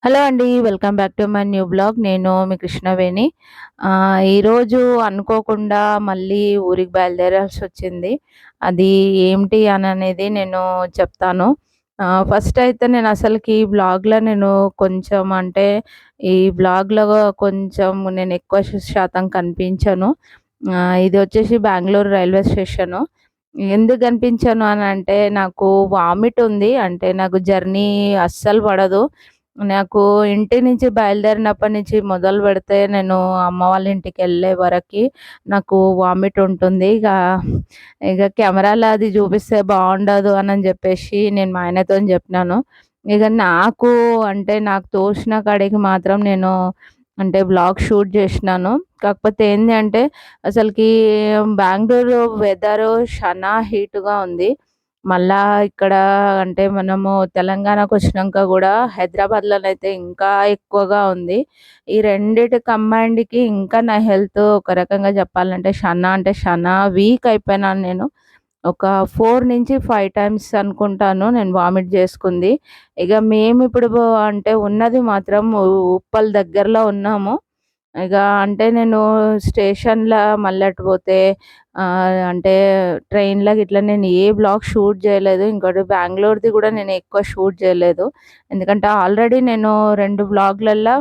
Hello అండి. Welcome back to my new blog. నేను మీ కృష్ణవేణి. ఈరోజు అనుకోకుండా మళ్ళీ ఊరికి బయలుదేరాల్సొచ్చింది. అది ఏంటి అననేది నేను చెప్తాను. ఫస్ట్ అయితే నేను అసలకి ఈ బ్లాగ్‌లో నేను కొంచెం అంటే, ఈ బ్లాగ్‌లో కొంచెం నేను ఎక్కువ శాతం కనిపించను. ఇది వచ్చేసి బెంగుళూరు రైల్వే స్టేషను. ఎందుకు కనిపించను అనంటే, నాకు వామిట్ ఉంది. అంటే నాకు జర్నీ అస్సలు పడదు. నాకు ఇంటి నుంచి బయలుదేరినప్పటి నుంచి మొదలుపెడితే నేను అమ్మ వాళ్ళ ఇంటికెళ్ళే వరకి నాకు వామిట్ ఉంటుంది. ఇక కెమెరాలో అది చూపిస్తే బావుండదు అనని చెప్పేసి నేను మా ఆయనతోని చెప్పినాను. ఇక నాకు అంటే నాకు తోచిన కాడికి మాత్రం నేను అంటే వ్లాగ్ షూట్ చేసినాను. కాకపోతే ఏంది అంటే అసలకి బెంగుళూరు వెదరు చానా హీట్‌గా ఉంది. మళ్ళా ఇక్కడ అంటే మనము తెలంగాణకొచ్చినంక గూడా హైదరాబాద్‌లోనైతే ఇంకా ఎక్కువగా ఉంది. ఈ రెండిటి కంబైన్డ్‌కి ఇంకా నా హెల్త్ ఒక రకంగా చెప్పాలంటే షనా అంటే షనా వీక్ అయిపోయినాను నేను. ఒక 4-5 టైమ్స్ అనుకుంటాను నేను వామిట్ జేసుకుంది. ఇగ మేమిప్పుడు అంటే ఉన్నది మాత్రం ఉప్పల్ దగ్గరలో ఉన్నాము. ఇక అంటే నేను స్టేషన్‌ల మళ్ళీ అటు పోతే అంటే ట్రైన్‌ల గిట్ల నేను ఏ బ్లాగ్ షూట్ చేయలేదు. ఇంకోటి బెంగుళూరుది కూడా నేను ఎక్కువ షూట్ చేయలేదు. ఎందుకంటే ఆల్రెడీ నేను 2 బ్లాగ్‌లల్లా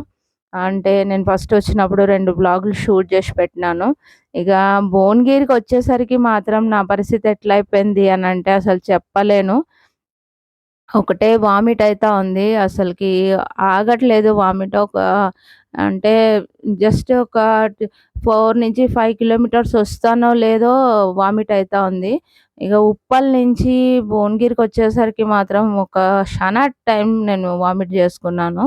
అంటే నేను ఫస్ట్ వచ్చినప్పుడు 2 బ్లాగులు షూట్ చేసి పెట్టినాను. ఇక భువనగిరికొచ్చేసరికి మాత్రం నా పరిస్థితి ఎట్లయిపోయింది అనంటే అసలు చెప్పలేను. ఒకటే వామిట్ అయితా ఉంది. అసలకి ఆగట్లేదు వామిట్. అంటే జస్ట్ ఒక 4-5 కిలోమీటర్స్ వస్తానో లేదో వామిట్ అయితా ఉంది. ఇక ఉప్పల్ నుంచి భువనగిరికొచ్చేసరికి మాత్రం ఒక షన టైం నేను వామిట్ జేసుకున్నాను.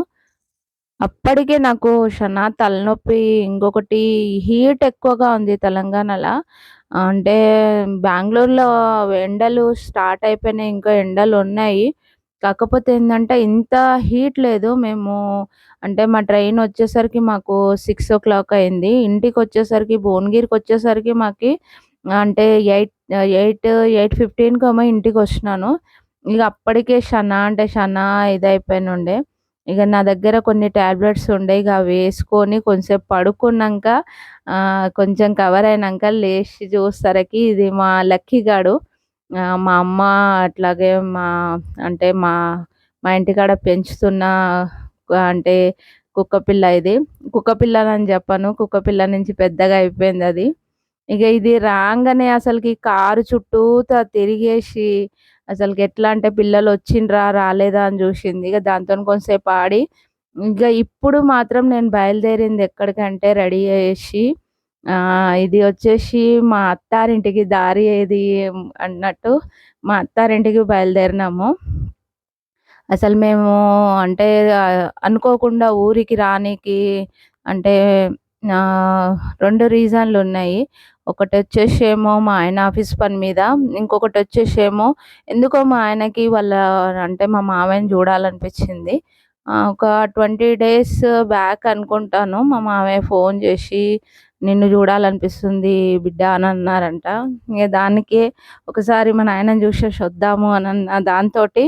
అప్పటికే నాకు షనా తలనొప్పి, ఇంకొకటి హీట్ ఎక్కువగా ఉంది తెలంగాణల. అంటే బెంగుళూరులో ఎండలు స్టార్ట్ అయిపోయినాయి. ఇంకా ఎండలున్నాయి. కాకపోతే ఏందంటే ఇంత హీట్ లేదు. మేము అంటే మా ట్రైన్ వచ్చేసరికి మాకు 6:00 అయింది. ఇంటికొచ్చేసరికి భువనగిరికొచ్చేసరికి మాకి అంటే 8:15కేమో ఇంటికొచ్చినాను. ఇగ అప్పటికే షనా అంటే షనా ఇదయిపోయినుండే. ఇగ నా దగ్గర కొన్ని టాబ్లెట్స్ ఉండే. ఇగ అవేసుకొని కొంసేపు పడుకున్నంక కొంచెం కవర్ అయినంక లేచి చూసేసరికి ఇది మా లక్కీ గాడు. మా అమ్మ అట్లాగే అంటే మా మా ఇంటికాడ పెంచుతున్న అంటే కుక్కపిల్ల ఇది. కుక్కపిల్లనని చెప్పను. కుక్కపిల్ల నుంచి పెద్దగా అయిపోయిందది. ఇగ ఇది రాంగానే అసలకి కారు చుట్టూతా తిరిగేసి అసలకి ఎట్లా అంటే పిల్లలొచ్చిండ్రా, రాలేదా అని జూషింది. ఇగ దాంతోని కొంసేపు ఆడి, ఇగ ఇప్పుడు మాత్రం నేను బయలుదేరింది ఎక్కడికంటే రెడీ అయ్యేసి ఇది వచ్చేసి మా అత్తారింటికి దారి ఏది అన్నట్టు మా అత్తారింటికి బయలుదేరినాము. అసలు మేము అంటే అనుకోకుండా ఊరికి రానీకి అంటే 2 రీజన్‌లున్నాయి. ఒకటొచ్చేసేమో మా ఆయన ఆఫీస్ పని మీద, ఇంకొకటొచ్చేసేమో ఎందుకో మా ఆయనకి అంటే మా మామయ్యని చూడాలనిపిచ్చింది. ఒక 20 డేస్ బ్యాక్ అనుకుంటాను మా మామయ్య ఫోన్ చేసి, "నిన్ను చూడాలనిపిస్తుంది బిడ్డ" అని అన్నారంట. ఇగ దానికే ఒకసారి మా నాయనని చూసేసి వద్దాము అనన్న దాంతోటి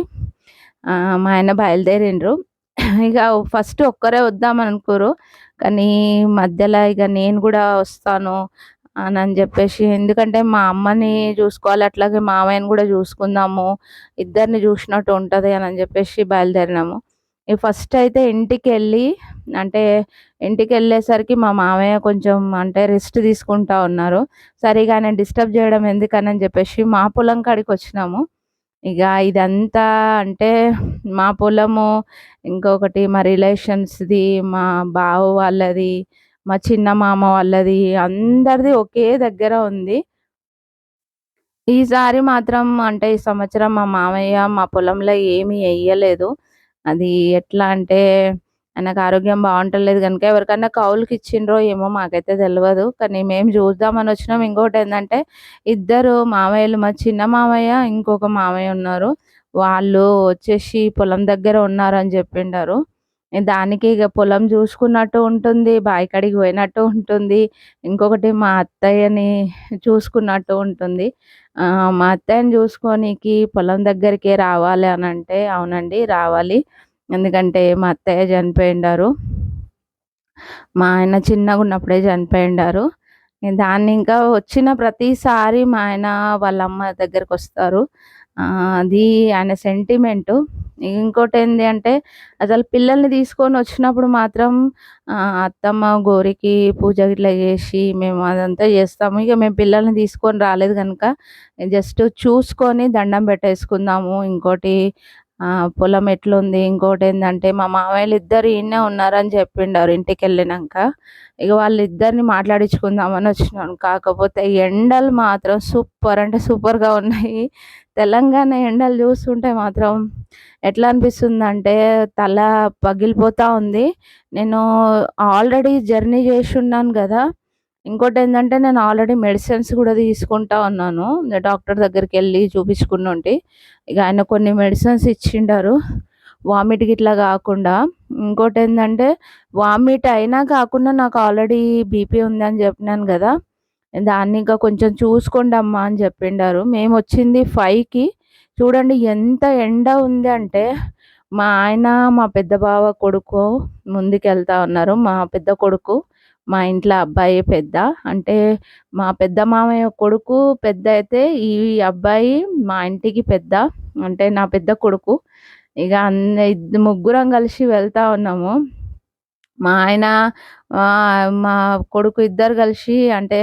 మా ఆయన బయలుదేరిండ్రు. ఇక ఫస్ట్ ఒక్కరే వద్దామనుకుర్రు. కానీ మధ్యలో ఇగ నేను గూడా వస్తాను అనని జెప్పేసి ఎందుకంటే మా అమ్మని జూసుకోవాలి, అట్లాగే మామయ్యని గూడా జూసుకుందాము. ఇద్దరిని జూషినట్టు ఉంటది అనని జెప్పేసి బయలుదేరినాము. ఫస్ట్ అయితే ఇంటికెళ్ళి అంటే ఇంటికెళ్ళేసరికి మా మామయ్య కొంచెం అంటే రెస్ట్ తీసుకుంటా ఉన్నారు. సరే ఇగ ఆయనని డిస్టర్బ్ జేయడం ఎందుకనని జెప్పేసి మా పొలం కాడికొచ్చినాము. ఇగ ఇదంతా అంటే మా పొలము, ఇంకొకటి మా రిలేషన్స్‌ది, మా బావ వాళ్ళది, మా చిన్న మామ వాళ్ళది అందరిది ఒకే దగ్గర ఉంది. ఈసారి మాత్రం అంటే ఈ సంవత్సరం మా మామయ్య మా పొలంలో ఏమి ఎయ్యలేదు. అది ఎట్లా అంటే ఆయనకు ఆరోగ్యం బావుంటలేదు గనుక ఎవరికన్నా కౌలుకిచ్చిండ్రో ఏమో మాకైతే తెలవదు. కానీ మేము చూద్దామని వచ్చినాం. ఇంకోటేందంటే ఇద్దరు మామయ్యలు మా చిన్న మామయ్య, ఇంకొక మామయ్య ఉన్నారు. వాళ్ళు వచ్చేసి పొలం దగ్గర ఉన్నారని చెప్పిండారు. దానికి ఇగ పొలం చూసుకున్నట్టు ఉంటుంది, బాయి కాడికి పోయినట్టు ఉంటుంది. ఇంకొకటి మా అత్తయ్యని చూసుకున్నట్టు ఉంటుంది. మా అత్తయ్యని చూసుకోనీకి పొలం దగ్గరికే రావాలి అనంటే, అవునండి రావాలి. ఎందుకంటే మా అత్తయ్య చనిపోయిండారు. మా ఆయన చిన్నగున్నప్పుడే చనిపోయిండారు. దాన్ని ఇంకా వచ్చిన ప్రతిసారి మా ఆయన వాళ్ళ అమ్మ దగ్గరకొస్తారు. అది ఆయన సెంటిమెంటు. ఇంకోటేంది అంటే అసలు పిల్లల్ని తీసుకొనొచ్చినప్పుడు మాత్రం అత్తమ్మ గోరికి పూజ గిట్లా చేసి మేము అదంతా చేస్తాము. ఇక మేము పిల్లల్ని తీసుకొని రాలేదు గనుక జస్ట్ చూసుకొని దండం పెట్టేసుకుందాము. ఇంకోటి పొలం ఎట్లుంది, ఇంకోటేందంటే మా మామయ్యలిద్దరు ఈడనే ఉన్నారని చెప్పిండారు ఇంటికెళ్ళినంక. ఇక వాళ్ళిద్దరిని మాట్లాడించుకుందామని వచ్చినాను. కాకపోతే ఎండలు మాత్రం సూపర్ అంటే సూపర్‌గా ఉన్నాయి. తెలంగాణ ఎండలు చూస్తుంటే మాత్రం ఎట్లా అనిపిస్తుందంటే తల పగిలిపోతా ఉంది. నేను ఆల్రెడీ జర్నీ చేసున్నాను గదా! ఇంకోటేందంటే నేను ఆల్రెడీ మెడిసిన్స్ గూడా తీసుకుంటా ఉన్నాను. డాక్టర్ దగ్గరికెళ్ళి చూపించుకున్నుంటి. ఇక ఆయన కొన్ని మెడిసిన్స్ ఇచ్చిండారు. వామిట్ గిట్లా గాకుండా. ఇంకోటేందంటే వామిట్ అయినా కాకున్నా నాకు ఆల్రెడీ బీపీ ఉందని జెప్పినాను గదా! దాన్ని ఇంకా కొంచెం చూసుకోండమ్మా అని చెప్పిండారు. మేమొచ్చింది 5కి. చూడండి ఎంత ఎండ ఉంది అంటే, మా ఆయన, మా పెద్ద బావ కొడుకు ముందుకెళ్తా ఉన్నారు. మా పెద్ద కొడుకు, మా ఇంట్లో అబ్బాయి పెద్ద. అంటే మా పెద్ద మామయ్య కొడుకు పెద్దయితే, ఈ అబ్బాయి మా ఇంటికి పెద్ద. అంటే నా పెద్ద కొడుకు. ఇగ ముగ్గురం కలిసి వెళ్తా ఉన్నాము. మా ఆయన మా కొడుకు ఇద్దరు కలిసి అంటే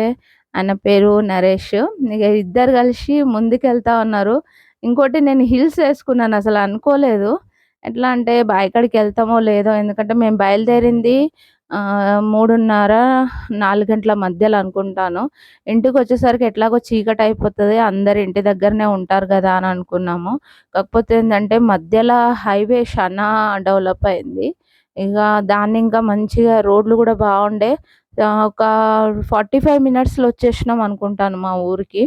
ఆయన పేరు నరేష్. ఇగ ఇద్దరు కలిసి ముందుకెళ్తా ఉన్నారు. ఇంకోటి నేను హిల్స్ ఏసుకున్నాను. అసలు అనుకోలేదు. ఎట్లా అంటే బాయికాడికి వెళ్తామో లేదో ఎందుకంటే మేము బయలుదేరింది 3:30, 4 గంటల మధ్యలో అనుకుంటాను. ఇంటికొచ్చేసరికి ఎట్లాగో చీకటయిపోతది. అందరు ఇంటి దగ్గరనే ఉంటారు గదా అని అనుకున్నాము. కాకపోతే ఏందంటే మధ్యలో హైవే శానా డెవలప్ అయింది. ఇగ దాన్నింకా మంచిగా రోడ్లు గూడా బాగుండే. ఒక 45 మినిట్స్‌లో వచ్చేసినాం అనుకుంటాను మా ఊరికి.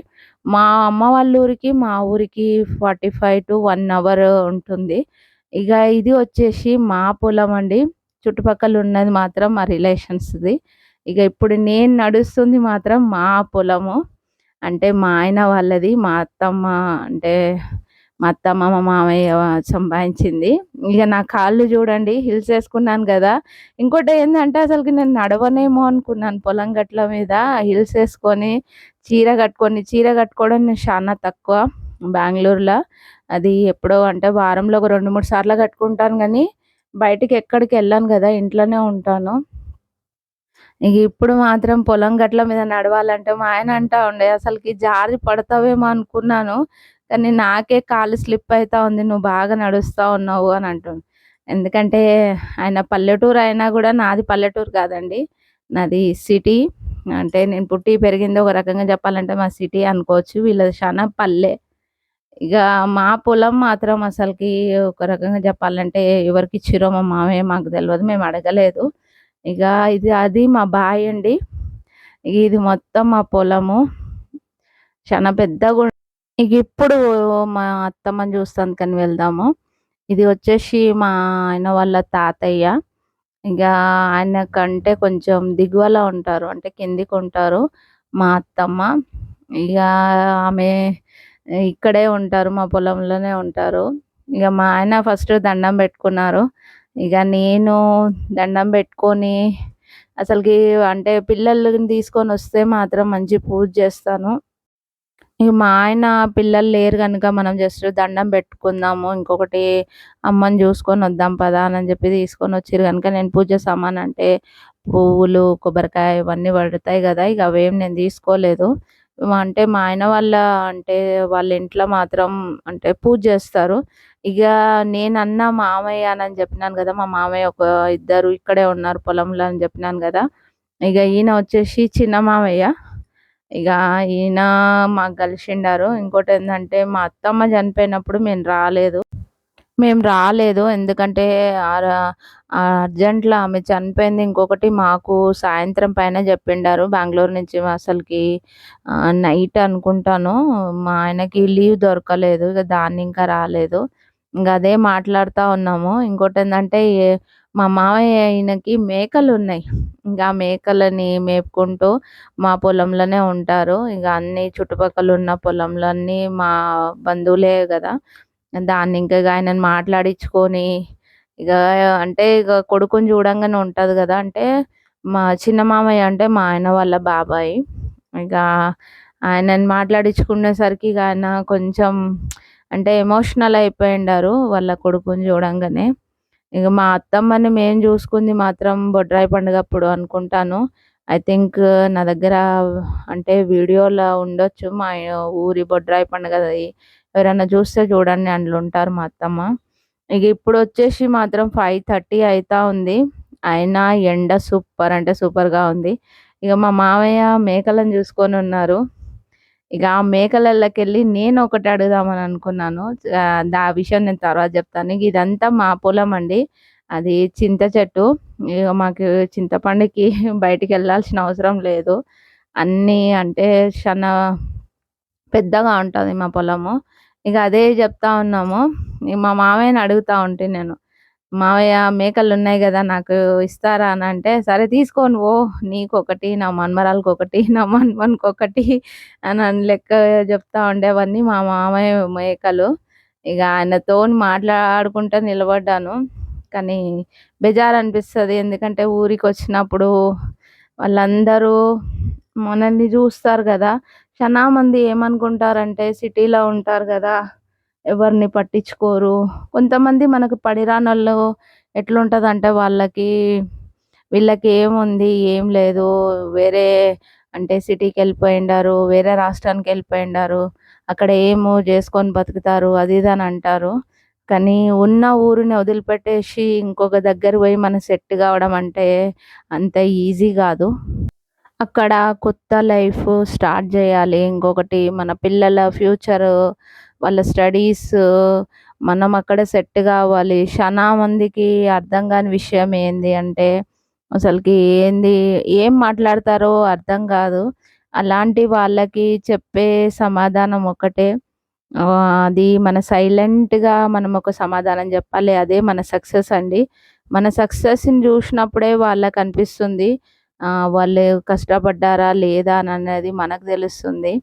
మా అమ్మ వాళ్ళ ఊరికి, మా ఊరికి 45-1 అవర్ ఉంటుంది. ఇగ ఇది వచ్చేసి మా పొలమండి. చుట్టుపక్కల ఉన్నది మాత్రం మా రిలేషన్స్‌ది. ఇగ ఇప్పుడు నేను నడుస్తుంది మాత్రం మా పొలము. అంటే మా ఆయన వాళ్ళది. మా అత్తమ్మ అంటే మా అత్తమ్మ, మా మామయ్య సంపాదించింది. ఇగ నా కాళ్ళు చూడండి హిల్స్ ఏసుకున్నాను గదా! ఇంకోటేందంటే అసలకి నేను నడవనేమో అనుకున్నాను పొలం గట్ల మీద హిల్స్ ఏసుకొని, చీర కట్టుకోవడం నేను శానా తక్కువ బెంగుళూరులో. అది ఎప్పుడో అంటే వారంలో ఒక 2, 3 సార్లు కట్టుకుంటాను గానీ, బయటికెక్కడికెళ్ళను గదా! ఇంట్లోనే ఉంటాను. ఇగ ఇప్పుడు మాత్రం పొలం గట్ల మీద నడవాలంటే మా ఆయన అంటా ఉండే, "అసలకి జారి పడతావేమో అనుకున్నాను. కానీ నాకే కాలు స్లిప్ అయితా ఉంది. నువ్వు బాగా నడుస్తా ఉన్నావు" అని అంటుండు. ఎందుకంటే ఆయన పల్లెటూరు అయినా గూడా నాది పల్లెటూరు కాదండి. నాది సిటీ. అంటే నేను పుట్టి పెరిగింది ఒక రకంగా చెప్పాలంటే మా సిటీ అనుకోవచ్చు. వీళ్ళది శానా పల్లె. ఇగ మా పొలం మాత్రం అసలకి ఒక రకంగా చెప్పాలంటే ఎవరికిచ్చిర్రో మా మామయ్య మాకు తెలవదు. మేము అడగలేదు. ఇగ అది మా బాయండి. ఇది మొత్తం మా పొలము. చానా పెద్దగు ఇగిప్పుడు మా అత్తమ్మని చూస్తానికని వెళ్దాము. ఇది వచ్చేసి మా ఆయన వాళ్ళ తాతయ్య. ఇగ ఆయనకంటే కొంచెం దిగువల ఉంటారు. అంటే కిందికుంటారు మా అత్తమ్మ. ఇగ ఆమె ఇక్కడే ఉంటారు. మా పొలంలోనే ఉంటారు. ఇగ మా ఆయన ఫస్ట్ దండం పెట్టుకున్నారు. ఇగ నేను దండం పెట్టుకొని అసలకి అంటే పిల్లలని తీసుకొనొస్తే మాత్రం మంచి పూజ చేస్తాను. ఇగ మా ఆయన పిల్లలు లేరు గనుక మనం జస్ట్ దండం పెట్టుకుందాము. ఇంకొకటి అమ్మని చూసుకొని వద్దాం పదా అని చెప్పి తీసుకొనొచ్చిర్రు గనుక నేను పూజ సామాను అంటే పువ్వులు, కొబ్బరికాయ ఇవన్నీ పడతాయి గదా! ఇక అవేం నేను తీసుకోలేదు. అంటే మా ఆయన అంటే వాళ్ళ ఇంట్లో మాత్రం అంటే పూజ చేస్తారు. ఇగ నేనన్న మామయ్య అని చెప్పినాను గదా! మా మామయ్య ఇద్దరు ఇక్కడే ఉన్నారు పొలంలో అని చెప్పినాను గదా! ఇగ ఈయన వచ్చేసి చిన్న మామయ్య. ఇగ ఈయన మాకు కలిసిండారు. ఇంకోటేందంటే మా అత్తమ్మ చనిపోయినప్పుడు మేము రాలేదు. ఎందుకంటే అర్జెంట్‌లో ఆమె చనిపోయింది. ఇంకొకటి మాకు సాయంత్రం పైన చెప్పిండారు. బెంగుళూరు నుంచి అసలకి నైట్ అనుకుంటాను. మా ఆయనకి లీవ్ దొరకలేదు. ఇగ దాన్ని ఇంకా రాలేదు. ఇంగ అదే మాట్లాడుతా ఉన్నాము. ఇంకోటేందంటే మా మామయ్య ఈయనకి మేకలున్నాయి. ఇంగ ఆ మేకలని మేపుకుంటూ మా పొలంలోనే ఉంటారు. ఇగ అన్ని చుట్టుపక్కల ఉన్న పొలంలన్నీ మా బంధువులే గదా! దాన్ని ఇంకా ఆయనని మాట్లాడించుకొని ఇక అంటే ఇక కొడుకుని చూడంగానే ఉంటది గదా! అంటే మా చిన్న మామయ్య అంటే మా ఆయన వాళ్ళ బాబాయ్. ఇక ఆయనని మాట్లాడించుకునేసరికి ఇక ఆయన కొంచెం అంటే ఎమోషనల్ అయిపోయిండారు వాళ్ళ కొడుకుని చూడంగానే. ఇక మా అత్తమ్మని మేము చూసుకుంది మాత్రం బొడ్రాయి పండుగప్పుడు అనుకుంటాను. ఐ థింక్ నా దగ్గర అంటే వీడియోలో ఉండొచ్చు. మా ఊరి బొడ్రాయి పండుగది. ఎవరైనా చూస్తే చూడండి అందులో ఉంటారు మా అత్తమ్మ. ఇక ఇప్పుడొచ్చేసి మాత్రం 5:30 అయితా ఉంది. అయినా ఎండ సూపర్ అంటే సూపర్‌గా ఉంది. ఇక మా మామయ్య మేకలను చూసుకొనున్నారు. ఇక ఆ మేకలల్లకెళ్ళి నేనొకటి అడుగుదామని అనుకున్నాను. విషయం నేను తర్వాత జెప్తాను. ఇదంతా మా పొలమండి. అది చింత చెట్టు. ఇగ మాకు చింతపండుకి బయటికెళ్ళాల్సిన అవసరం లేదు. అన్నీ అంటే షనా పెద్దగా ఉంటది మా పొలము. ఇక అదే జెప్తా ఉన్నాము. ఇగ మా మామయ్యని అడుగుతా ఉంటి నేను. "మావయ్య మేకలున్నాయి గదా! నాకు ఇస్తారా?" అనంటే, "సరే తీసుకొని పో. నీకొకటి, నా మనుమరాలికొకటి, నా మనుమనికొకటి" అని లెక్క జెప్తా ఉండేవన్నీ మా మామయ్య మేకలు. ఇగ ఆయనతోని మాట్లాడుకుంటా నిలబడ్డాను. కానీ బేజారనిపిస్తది. ఎందుకంటే ఊరికొచ్చినప్పుడు వాళ్ళందరూ మనల్ని జూస్తారు గదా! చానా మంది ఏమనుకుంటారంటే సిటీలో ఉంటారు గదా! ఎవరిని పట్టించుకోరు. కొంతమంది మనకు పడిరానోళ్ళు ఎట్లుంటదంటే వాళ్ళకి వీళ్ళకేముంది, ఏం లేదు. వేరే అంటే సిటీకెళ్ళిపోయిండారు, వేరే రాష్ట్రానికెళ్ళిపోయిండారు. అక్కడ ఏమో జేసుకొని బతుకుతారు. అది ఇది అని అంటారు. కానీ ఉన్న ఊరిని వదిలిపెట్టేసి ఇంకొక దగ్గర పోయి మనం సెట్ కావడం అంటే అంత ఈజీ గాదు. అక్కడ కొత్త లైఫ్ స్టార్ట్ జేయాలి. ఇంకొకటి మన పిల్లల ఫ్యూచరు, వాళ్ళ స్టడీస్ మనం అక్కడ సెట్ గావాలి. మందికి అర్థం గాని విషయం ఏంది అంటే, అసలకి ఏంది ఏం మాట్లాడతారో అర్థం గాదు. అలాంటి వాళ్ళకి చెప్పే సమాధానం ఒకటే. అది మన సైలెంట్‌గా మనం ఒక సమాధానం జెప్పాలి. అదే మన సక్సెస్ అండి. మన సక్సెస్‌ని జూషినప్పుడే వాళ్ళకనిపిస్తుంది. వాళ్ళు కష్టపడ్డారా లేదా అననేది మనకు తెలుస్తుంది.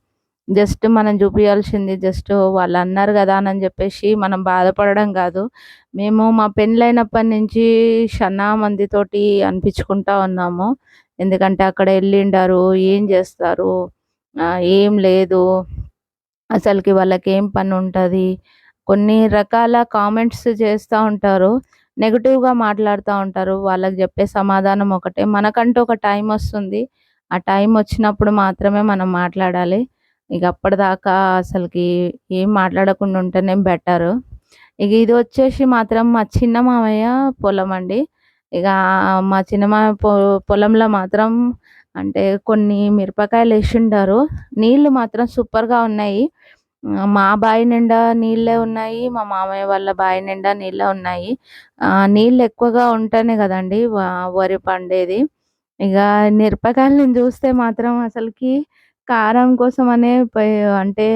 జస్ట్ మనం జూపియాల్సింది జస్ట్ వాళ్ళన్నారు గదా! అని జెప్పేసి మనం బాధపడడం గాదు. మేము మా పెండ్లైనప్పటి నుంచి మందితోటి అనిపించుకుంటా ఉన్నాము. ఎందుకంటే అక్కడ ఎళ్ళిండారు, ఏం జేస్తారు? ఏం లేదు. అసలకి వాళ్ళకేం పనుంటది? కొన్ని రకాల కామెంట్స్ చేస్తా ఉంటారు. నెగెటివ్‌గా మాట్లాడుతా ఉంటారు. వాళ్ళకి జెప్పే సమాధానం ఒకటే. మనకంటూ ఒక టైమొస్తుంది. ఆ టైమొచ్చినప్పుడు మాత్రమే మనం మాట్లాడాలి. ఇగ అప్పటిదాకా అసలకి ఏం మాట్లాడకుండా ఉంటేనే బెటరు. ఇగ ఇదొచ్చేసి మాత్రం మా చిన్న మామయ్య పొలమండి. ఇగ మా చిన్న మామయ్య పొలంలో మాత్రం అంటే కొన్ని మిరపకాయలేషుండారు. నీళ్ళు మాత్రం సూపర్‌గా ఉన్నాయి. మా బాయి నిండా నీళ్ళే ఉన్నాయి. మా మామయ్య వాళ్ళ బాయి నిండా నీళ్ళే ఉన్నాయి. నీళ్ళు ఎక్కువగా ఉంటేనే గదండీ వరి పండేది. ఇగ మిరపకాయలను జూస్తే మాత్రం అసలకి కారం కోసమనే అంటే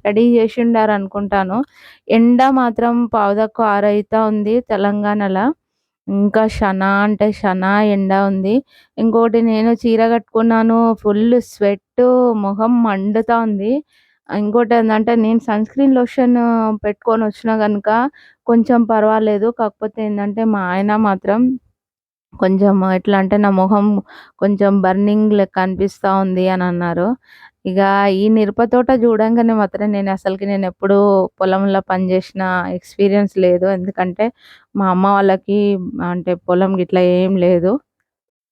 రెడీ జేషుండారనుకుంటాను. ఎండ మాత్రం పావు తక్కువ 6 అయితా ఉంది తెలంగాణల. ఇంకా అంటే ఎండ ఉంది. ఇంకోటి నేను చీర కట్టుకున్నాను. ఫుల్ స్వెట్టు, మొహం మండుతా ఉంది. ఇంకోటేందంటే నేను సన్ స్క్రీన్ లోషన్ పెట్టుకొనొచ్చినా గనుక కొంచెం పర్వాలేదు. కాకపోతే ఏందంటే మా ఆయన మాత్రం కొంచెం ఎట్లా అంటే నా మొహం కొంచెం బర్నింగ్ లెక్క అనిపిస్తా ఉంది అనన్నారు. ఇగ ఈ మిరప తోట చూడంగానే మాత్రం నేనెప్పుడూ పొలంలో పని చేసిన ఎక్స్‌పీరియన్స్ లేదు. ఎందుకంటే మా అమ్మ వాళ్ళకి అంటే పొలం గిట్లా ఏం లేదు.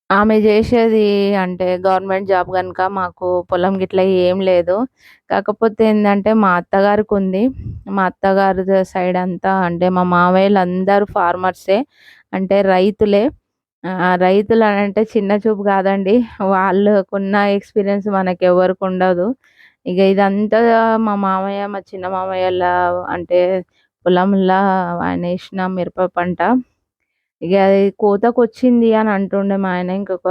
ఆమె జేషేది అంటే గవర్నమెంట్ జాబ్ గనుక మాకు పొలం గిట్లా ఏం లేదు. కాకపోతే ఏందంటే మా అత్తగారికుంది. మా అత్తగారి సైడ్ అంతా అంటే మా మామయ్యలందరూ ఫార్మర్సే. అంటే రైతులే. రైతులనంటే చిన్న చూపు గాదండి. వాళ్ళకున్న ఎక్స్‌పీరియన్స్ మనకెవ్వరికుండదు. ఇగ ఇదంతా మా మామయ్య, మా చిన్న మామయ్యోళ్ళ అంటే పొలంలా ఆయనేషిన మిరప పంట. ఇగ అది కోతకొచ్చింది అని అంటుండే మా ఆయన. ఇంకొక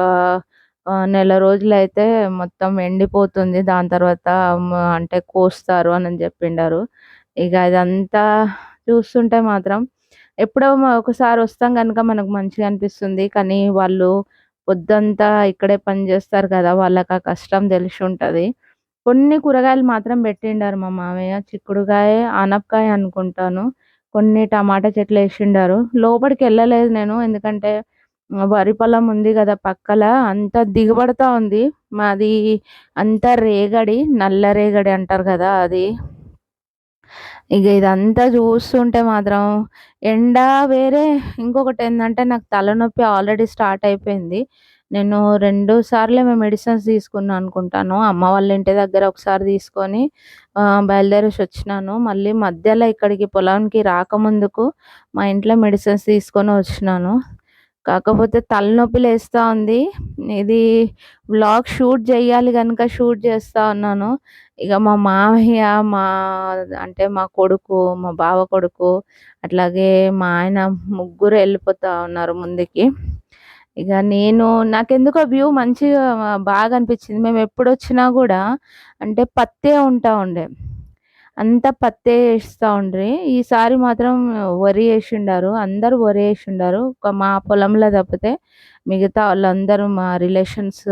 నెల రోజులైతే మొత్తం ఎండిపోతుంది. దాని తర్వాత అంటే కోస్తారు అనని జెప్పిండారు. ఇగ ఇదంతా చూస్తుంటే మాత్రం ఎప్పుడో ఒకసారి వస్తాం గనుక మనకు మంచిగా అనిపిస్తుంది. కానీ వాళ్ళు పొద్దంతా ఇక్కడే పని జేస్తారు గదా! వాళ్ళకి ఆ కష్టం తెలిసుంటది. కొన్ని కూరగాయలు మాత్రం బెట్టిండారు మా మామయ్య. చిక్కుడుగాయ, ఆనపకాయ అనుకుంటాను. కొన్ని టమాటా చెట్లేసిండారు. లోపలికెళ్ళలేదు నేను. ఎందుకంటే వరి పొలం ఉంది గదా పక్కల. అంతా దిగబడతా ఉంది. మాది అంతా రేగడి, నల్ల రేగడి అంటారు గదా అది. ఇగ ఇదంతా చూస్తుంటే మాత్రం ఎండ వేరే, ఇంకొకటేందంటే నాకు తలనొప్పి ఆల్రెడీ స్టార్ట్ అయిపోయింది. నేను 2 సార్లేమో మెడిసిన్స్ తీసుకున్నా అనుకుంటాను. అమ్మ వాళ్ళ ఇంటి దగ్గర ఒకసారి తీసుకొని బయలుదేరేసొచ్చినాను. మళ్ళీ మధ్యలో ఇక్కడికి పొలానికి రాకముందుకు మా ఇంట్లో మెడిసిన్స్ తీసుకొని వచ్చినాను. కాకపోతే తలనొప్పి లేస్తా ఉంది. ఇది వ్లాగ్ షూట్ జేయాలి గనుక షూట్ చేస్తా ఉన్నాను. ఇగ మా మామయ్య, మా అంటే మా కొడుకు, మా బావ కొడుకు, అట్లాగే మా ఆయన ముగ్గురు ఎళ్ళిపోతా ఉన్నారు ముందుకి. ఇగ నాకెందుకో వ్యూ మంచిగా బాగా అనిపిచ్చింది. మేమెప్పుడొచ్చినా గూడా అంటే పత్తే ఉంటా ఉండే. అంతా పత్తే ఏస్తా ఉండ్రి. ఈసారి మాత్రం వరి ఏషిండారు. అందరూ వరి ఏషిండారు. మా పొలంలో తప్పితే మిగతా వాళ్ళందరూ మా రిలేషన్స్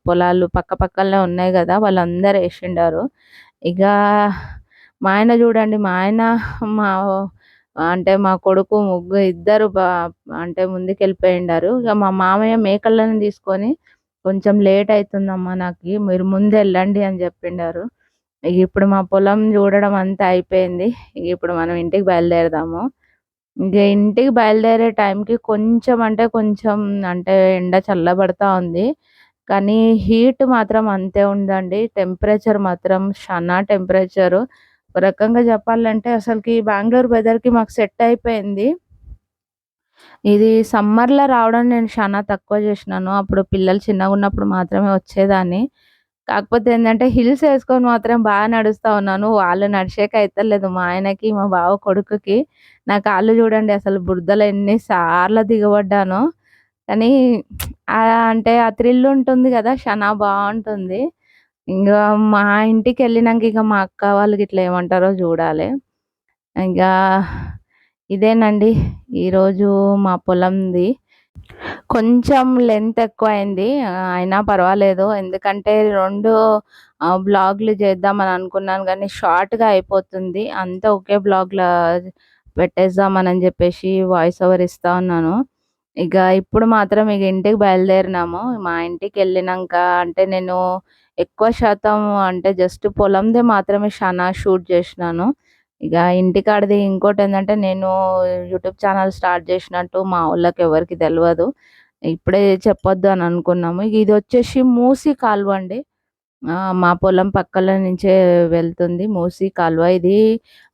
పొలాలు పక్క పక్కలనే ఉన్నాయి గదా! వాళ్ళందరూ ఏషిండారు. ఇక మా ఆయన చూడండి, మా ఆయన, మా అంటే మా కొడుకు ఇద్దరు అంటే ముందుకెళ్ళిపోయిండారు. ఇక మా మామయ్య మేకలను తీసుకొని కొంచెం లేట్ అయితుందమ్మా నాకి, మీరు ముందెళ్ళండి అని చెప్పిండారు. ఇక ఇప్పుడు మా పొలం చూడడం అంతా అయిపోయింది. ఇక ఇప్పుడు మనం ఇంటికి బయలుదేరదాము. ఇంక ఇంటికి బయలుదేరే టైంకి కొంచెం అంటే కొంచెం అంటే ఎండ చల్లబడతా ఉంది. కానీ హీట్ మాత్రం అంతే ఉందండి. టెంపరేచర్ మాత్రం షనా టెంపరేచరు. ఒక రకంగా చెప్పాలంటే అసలకి బెంగుళూరు వెదర్‌కి మాకు సెట్ అయిపోయింది. ఇది సమ్మర్‌లో రావడం నేను షానా తక్కువ జేసినాను. అప్పుడు పిల్లలు చిన్నగున్నప్పుడు మాత్రమే వచ్చేదాన్ని. కాకపోతే ఏందంటే హిల్స్ ఏసుకొని మాత్రం బాగా నడుస్తా ఉన్నాను. వాళ్ళు నడిచేకి అయితలేదు మా ఆయనకి, మా బావ కొడుకుకి. నా కాళ్ళు చూడండి అసలు బురదలో ఎన్ని సార్లు దిగబడ్డానో. కానీ అంటే ఆ థ్రిల్ ఉంటుంది గదా! షానా బావుంటుంది. ఇంగా మా ఇంటికెళ్ళినంక ఇక మా అక్క వాళ్ళు గిట్ల ఏమంటారో జూడాలే. ఇంకా ఇదేనండి ఈరోజు మా పొలంది. కొంచెం లెంత్ ఎక్కువయింది. అయినా పర్వాలేదు. ఎందుకంటే 2 వ్లాగ్‌లు చేద్దామని అనుకున్నాను గానీ షార్ట్‌గా అయిపోతుంది. అంతా ఒకే వ్లాగ్‌లా పెట్టేద్దామనని జెప్పేసి వాయిస్ ఓవర్ ఇస్తా ఉన్నాను. ఇక ఇప్పుడు మాత్రం ఇక ఇంటికి బయలుదేరినాము. మా ఇంటికెళ్ళినంక అంటే నేను ఎక్కువ శాతం అంటే జస్ట్ పొలందే మాత్రమే షానా షూట్ జేసినాను. ఇక ఇంటికాడది ఇంకోటేందంటే నేను యూట్యూబ్ ఛానల్ స్టార్ట్ జేసినట్టు మా వోళ్ళకి ఎవరికీ తెలవదు. ఇప్పుడే చెప్పొద్దు అని అనుకున్నాము. ఇదొచ్చేసి మూసీ కాలువ అండి. మా పొలం పక్కల నుంచే వెళ్తుంది మూసీ కాలువ. ఇది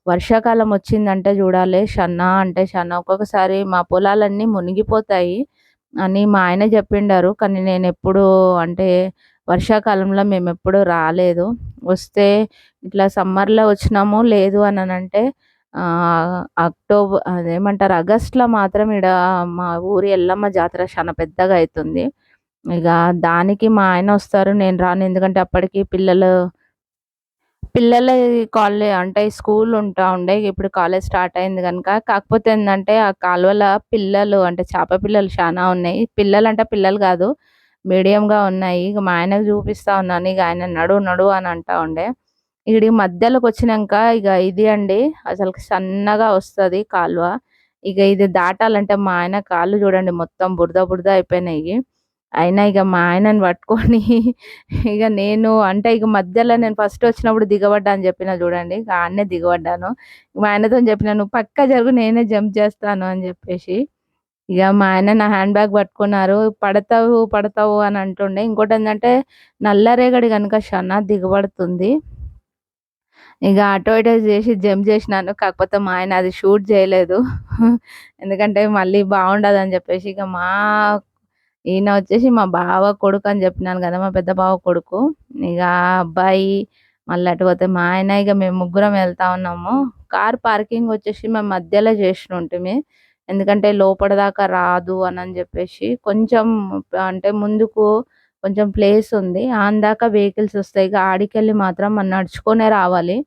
వర్షాకాలం వచ్చిందంటే చూడాలి షన్నా అంటే షన్నా ఒక్కొక్కసారి మా పొలాలన్నీ మునిగిపోతాయి అని మా ఆయన చెప్పిండారు. కానీ నేనెప్పుడూ అంటే వర్షాకాలంలో మేమెప్పుడూ రాలేదు. వస్తే ఇట్లా సమ్మర్‌లో వచ్చినాము. లేదు అననంటే అదేమంటారు ఆగస్ట్‌లో మాత్రం ఈడ మా ఊరి ఎల్లమ్మ జాతర చాలా పెద్దగా అయితుంది. ఇక దానికి మా ఆయన వస్తారు. నేను రాను. ఎందుకంటే అప్పటికి పిల్లలది అంటే స్కూల్ ఉంటా ఉండే. ఇప్పుడు కాలేజ్ స్టార్ట్ అయింది గనుక. కాకపోతే ఏందంటే ఆ కాలువల పిల్లలు అంటే చేప పిల్లలు శానా ఉన్నాయి. పిల్లలంటే పిల్లలు గాదు. మీడియంగా ఉన్నాయి. ఇక మా ఆయనకు చూపిస్తా ఉన్నాను. ఇక ఆయన నడు నడు అని అంటా ఉండే. ఈడి మధ్యలోకొచ్చినంక ఇగ ఇది అండి అసలుకి సన్నగా వస్తది కాలువ. ఇగ ఇది దాటాలంటే మా ఆయన కాళ్ళు చూడండి మొత్తం బురద బురద అయిపోయినాయి. అయినా ఇగ మా ఆయనని పట్టుకొని ఇగ నేను అంటే ఇగ మధ్యలో నేను ఫస్ట్ వచ్చినప్పుడు దిగబడ్డా అని చెప్పినా చూడండి. ఇగ ఆడనే దిగబడ్డాను. మా ఆయనతోని చెప్పినా "నువ్వు పక్కా జరుగు నేనే జంప్ చేస్తాను" అని చెప్పేసి. ఇగ మా ఆయన నా హ్యాండ్ బ్యాగ్ పట్టుకున్నారు. "పడతావు, పడతావు" అని అంటుండే. ఇంకోటేందంటే నల్లరేగడి గనుక షనా దిగబడుతుంది. ఇగ అటో ఇటో చేసి జంప్ చేసినాను. కాకపోతే మా ఆయన అది షూట్ చేయలేదు. ఎందుకంటే మళ్ళీ బావుండదని చెప్పేసి. ఈయన వచ్చేసి మా బావ కొడుకు అని చెప్పినాను గదా! మా పెద్ద బావ కొడుకు. ఇగ ఆ అబ్బాయి, మళ్ళీ అటు పోతే మా ఆయన, ఇగ మేము ముగ్గురం వెళ్తా ఉన్నాము. కార్ పార్కింగ్ వచ్చేసి మేము మధ్యలో చేసినుంటిమి. ఎందుకంటే లోపటి దాకా రాదు అనని చెప్పేసి. కొంచెం అంటే ముందుకు కొంచెం ప్లేస్ ఉంది. ఆనదాకా వెహికల్స్ వస్తాయి. ఇగ ఆడికెళ్ళి మాత్రం మనం నడుచుకొనే రావాలి.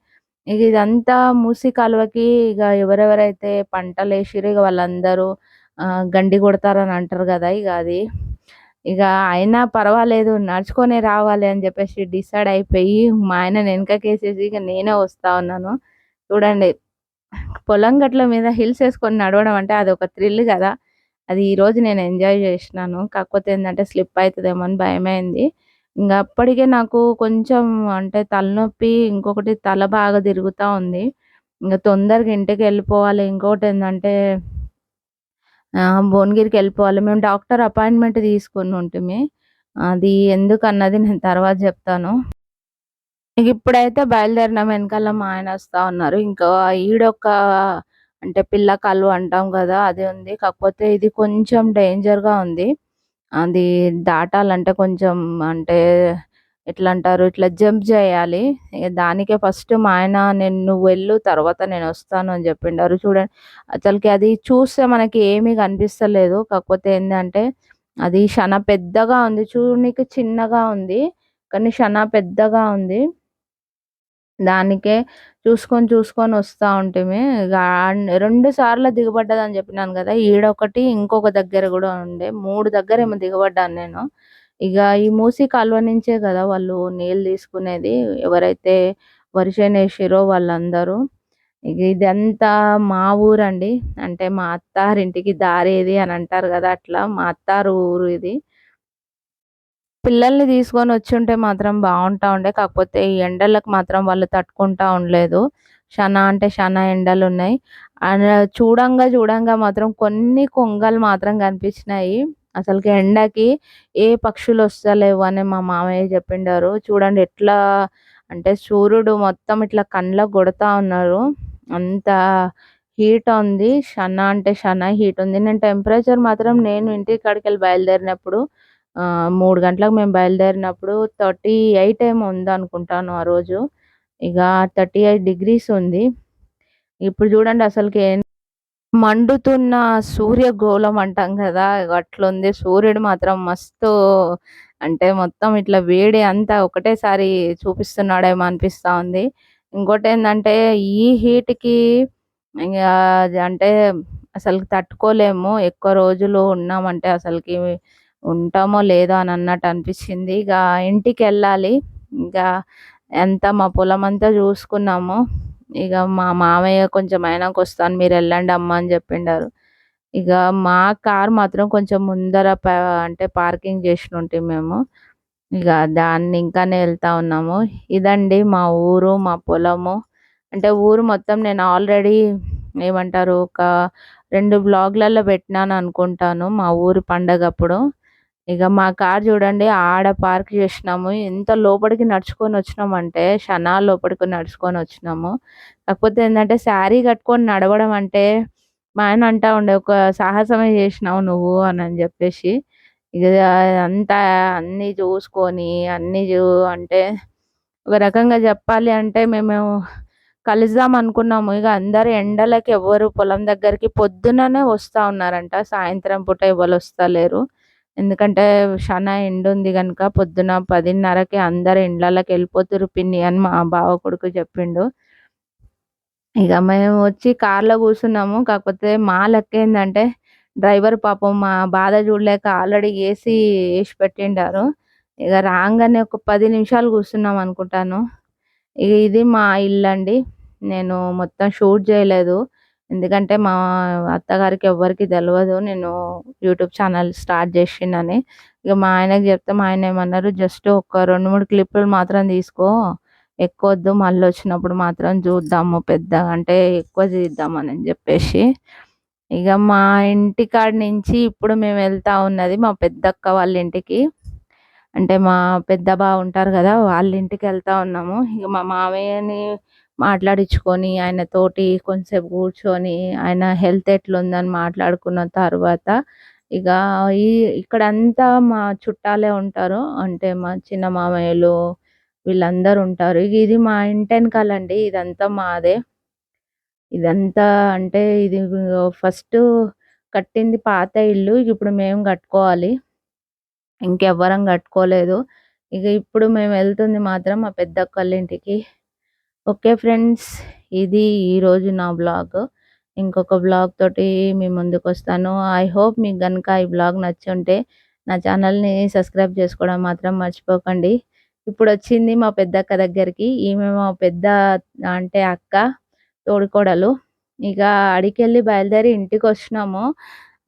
ఇగ ఇదంతా మూసీ కాలువకి ఇగ ఎవరెవరైతే పంటలేసిర్రో ఇగ వాళ్ళందరూ గండి కొడతారని అంటారు గదా! ఇగ అది. ఇగ అయినా పర్వాలేదు నడుచుకొనే రావాలి అని జెప్పేసి డిసైడ్ అయిపోయి మా ఆయనని ఎనకకేసేసి ఇగ నేనే వస్తా ఉన్నాను. చూడండి పొలం గట్ల మీద హిల్స్ ఏసుకొని నడవడం అంటే అదొక థ్రిల్ గదా! అది ఈరోజు నేను ఎంజాయ్ జేసినాను. కాకపోతే ఏందంటే స్లిప్ అయితదేమో అని భయమైంది. ఇంగ అప్పటికే నాకు కొంచెం అంటే తలనొప్పి, ఇంకొకటి తల బాగా తిరుగుతా ఉంది. ఇంగ తొందరగా ఇంటికెళ్ళిపోవాలి. ఇంకోటేందంటే భువనగిరికెళ్ళిపోవాలి. మేము డాక్టర్ అపాయింట్‌మెంట్ తీసుకొనుంటిమి. అది ఎందుకన్నది నేను తర్వాత జెప్తాను. ఇప్పుడైతే బయలుదేరినాం. వెనకాల మా ఆయన వస్తా ఉన్నారు. ఇంకా ఈడొక అంటే పిల్ల కాలువ అంటాం గదా! అది ఉంది. కాకపోతే ఇది కొంచెం డేంజర్‌గా ఉంది. అది దాటాలంటే కొంచెం అంటే ఎట్లంటారు, ఇట్లా జంప్ జేయాలి. ఇగ దానికే ఫస్ట్ మా ఆయన "నువ్వెళ్ళు తర్వాత నేనొస్తాను" అని జెప్పిండారు. అసలకి అది చూస్తే మనకి ఏమీ కనిపిస్తలేదు. కాకపోతే ఏందంటే అది శానా పెద్దగా ఉంది. చూడనీకి చిన్నగా ఉంది. కానీ శానా పెద్దగా ఉంది. దానికే చూసుకొని వస్తా ఉంటిమి. ఇగ 2 సార్లు దిగబడ్డదని జెప్పినాను గదా! ఈడొకటి ఇంకొక దగ్గర గూడా ఉండే. 3 దగ్గరేమో దిగబడ్డాను నేను. ఇగ ఈ మూసీ కాలువ నుంచే గదా వాళ్ళు నీళ్ళు తీసుకునేది. ఎవరైతే వరి చేనేసిర్రో వాళ్ళందరూ. ఇగ ఇదంతా మా ఊరండి. అంటే మా అత్తారింటికి దారేది అని అంటారు గదా! అట్లా మా అత్తారు ఊరు ఇది. పిల్లల్ని తీసుకొనొచ్చుంటే మాత్రం బావుంటా ఉండే. కాకపోతే ఈ ఎండలకు మాత్రం వాళ్ళు తట్టుకుంటా ఉండలేదు. శానా అంటే శానా ఎండలున్నాయి. అండ్ చూడంగా మాత్రం కొన్ని కొంగలు మాత్రం కనిపించినాయి. అసలకి ఎండకి ఏ పక్షులొస్తలేవు అని మా మామయ్య చెప్పిండారు. చూడండి ఎట్లా అంటే సూర్యుడు మొత్తం ఇట్లా కండ్లకు కొడతా ఉన్నారు. అంత హీట్ ఉంది. శానా అంటే శానా హీట్ ఉంది. నేను ఇంటికాడికెళ్ళి బయలుదేరినప్పుడు 3 గంటలకు మేము బయలుదేరినప్పుడు 38 ఏమో ఉందనుకుంటాను ఆ రోజు. ఇగ 38 డిగ్రీస్ ఉంది. ఇప్పుడు చూడండి అసలకి మండుతున్న సూర్యగోళం అంటాం గదా! అట్లుంది. సూర్యుడు మాత్రం మస్తు అంటే మొత్తం ఇట్లా వేడి అంతా ఒకటేసారి చూపిస్తున్నాడేమో అనిపిస్తా ఉంది. ఇంకోటేందంటే ఈ హీట్‌కి ఇంగా అంటే అసలు తట్టుకోలేము. ఎక్కువ రోజులు ఉన్నామంటే అసలకి ఉంటామో లేదో అని అన్నట్టు అనిపిచ్చింది. ఇక ఇంటికెళ్ళాలి. ఇక అంతా మా పొలమంతా చూసుకున్నాము. ఇగ మా మామయ్య కొంచెం అయినాకొస్తాను మీరెళ్ళండమ్మా అని జెప్పిండారు. ఇగ మా కార్ మాత్రం కొంచెం ముందర అంటే పార్కింగ్ జేసినుంటిమి మేము. ఇగ దాన్ని ఇంకానే ఎళ్తా ఉన్నాము. ఇదండి మా ఊరు, మా పొలము. అంటే ఊరు మొత్తం నేను ఆల్రెడీ ఏమంటారు ఒక 2 వ్లాగ్‌లలో పెట్టినాననుకుంటాను మా ఊరి పండగప్పుడు. ఇగ మా కార్ చూడండి ఆడ పార్క్ చేసినాము. ఎంత లోపలికి నడుచుకొనొచ్చినామంటే షనాల లోపలికి నడుచుకొనొచ్చినాము. కాకపోతే ఏందంటే శారీ కట్టుకొని నడవడం అంటే మా ఆయన అంటా ఉండే, "ఒక సాహసమే చేసినావు నువ్వు" అనని జెప్పేసి. ఇగ అంతా అన్నీ చూసుకొని అన్నీ అంటే ఒక రకంగా చెప్పాలి అంటే మేము కలుద్దాం అనుకున్నాము. ఇగ అందరూ ఎండలకి ఎవ్వరు పొలం దగ్గరికి పొద్దుననే వస్తా ఉన్నారంట. సాయంత్రం పూట ఎవ్వలొస్తలేరు. ఎందుకంటే శానా ఎండుంది గనుక పొద్దున 10:30కే అందరూ ఇండ్లల్లకెళ్ళిపోతుర్రు పిన్ని అని మా బావ కొడుకు చెప్పిండు. ఇగ మేము వచ్చి కార్‌లో కూర్చున్నాము. కాకపోతే మా లక్కేందంటే డ్రైవర్ పాపం మా బాధ చూడలేక ఆల్రెడీ ఏసీ ఏసి పెట్టిండారు. ఇగ రాంగానే ఒక 10 నిమిషాలు కూర్చున్నాం అనుకుంటాను. ఇగ ఇది మా ఇల్లండి. నేను మొత్తం షూట్ చేయలేదు. ఎందుకంటే మా అత్తగారికి ఎవ్వరికీ తెలవదు నేను యూట్యూబ్ ఛానల్ స్టార్ట్ చేషినని. ఇగ మా ఆయనకి చెప్తే మా ఆయన ఏమన్నారు, "జస్ట్ ఒక 2, 3 క్లిప్పులు మాత్రం తీసుకో. ఎక్కువొద్దు. మళ్ళొచ్చినప్పుడు మాత్రం చూద్దాము పెద్దగా అంటే ఎక్కువ తీద్దామని" చెప్పేసి. ఇగ మా ఇంటికాడ నుంచి ఇప్పుడు మేము వెళ్తా ఉన్నది మా పెద్దక్క వాళ్ళ ఇంటికి. అంటే మా పెద్ద బావ ఉంటారు గదా! వాళ్ళ ఇంటికెళ్తా ఉన్నాము. ఇగ మా మామయ్యని మాట్లాడిచ్చుకొని, ఆయనతోటి కొంసేపు కూర్చొని, ఆయన హెల్త్ ఎట్లుందని మాట్లాడుకున్న తర్వాత, ఇగ ఈ ఇక్కడంతా మా చుట్టాలే ఉంటారు. అంటే మా చిన్న మామయ్యలు వీళ్ళందరూ ఉంటారు. ఇగ ఇది మా ఇంటెనకాలండి. ఇదంతా మాదే. ఇదంతా అంటే ఇది ఫస్టు కట్టింది పాత ఇల్లు. ఇప్పుడు మేము కట్టుకోవాలి. ఇంకెవ్వరం కట్టుకోలేదు. ఇగ ఇప్పుడు మేమెళ్తుంది మాత్రం మా పెద్దక్కోళ్ళింటికి. Okay friends. ఇది ఈరోజు నా వ్లాగ్. ఇంకొక వ్లాగ్ తోటి మీ ముందుకొస్తాను. ఐ హోప్ మీకు గనుక ఈ వ్లాగ్ నచ్చుంటే నా ఛానల్‌ని సబ్స్క్రైబ్ చేసుకోవడం మాత్రం మర్చిపోకండి. ఇప్పుడొచ్చింది మా పెద్దక్క దగ్గరికి. ఈమె మా పెద్ద అంటే అక్క, తోడికోడలు. ఇక ఆడికెళ్ళి బయలుదేరి ఇంటికొచ్చినాము.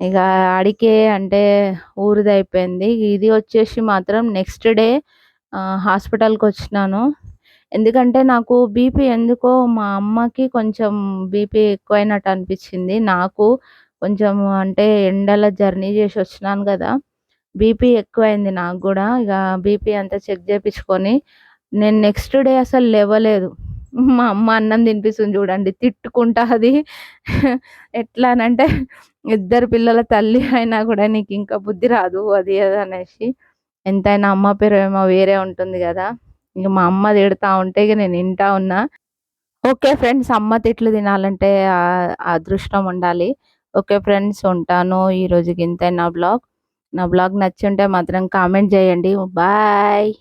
ఇక ఆడికే అంటే ఊరిదయిపోయింది. ఇది వచ్చేసి మాత్రం నెక్స్ట్ డే హాస్పిటల్‌కొచ్చినాను. ఎందుకంటే నాకు బీపీ ఎందుకో మా అమ్మకి కొంచెం బీపీ ఎక్కువైనట్టు అనిపిచ్చింది. నాకు కొంచెం అంటే ఎండల జర్నీ చేసొచ్చినాను గదా! బీపీ ఎక్కువైంది నాకు గూడా. ఇక బీపీ అంతా చెక్ చేపిచ్చుకొని నేను నెక్స్ట్ డే అసలు లెవ్వలేదు. మా అమ్మ అన్నం తినిపిస్తుంది చూడండి. తిట్టుకుంటా అది ఎట్లా అనంటే ఇద్దరు పిల్లల తల్లి అయినా కూడా నీకింకా బుద్ధి రాదు అది అది అనేసి. ఎంతైనా అమ్మ ప్రేమ వేరే ఉంటుంది గదా! ఇగ మా అమ్మ తిడతా ఉంటే ఇగ నేను ఇంటా ఉన్నా. Okay friends. అమ్మ తిట్లు తినాలంటే అదృష్టం ఉండాలి. ఓకే ఫ్రెండ్స్ ఉంటాను. ఈరోజుకి ఇంతే నా బ్లాగ్. నా బ్లాగ్ నచ్చుంటే మాత్రం కామెంట్ చేయండి. బాయ్.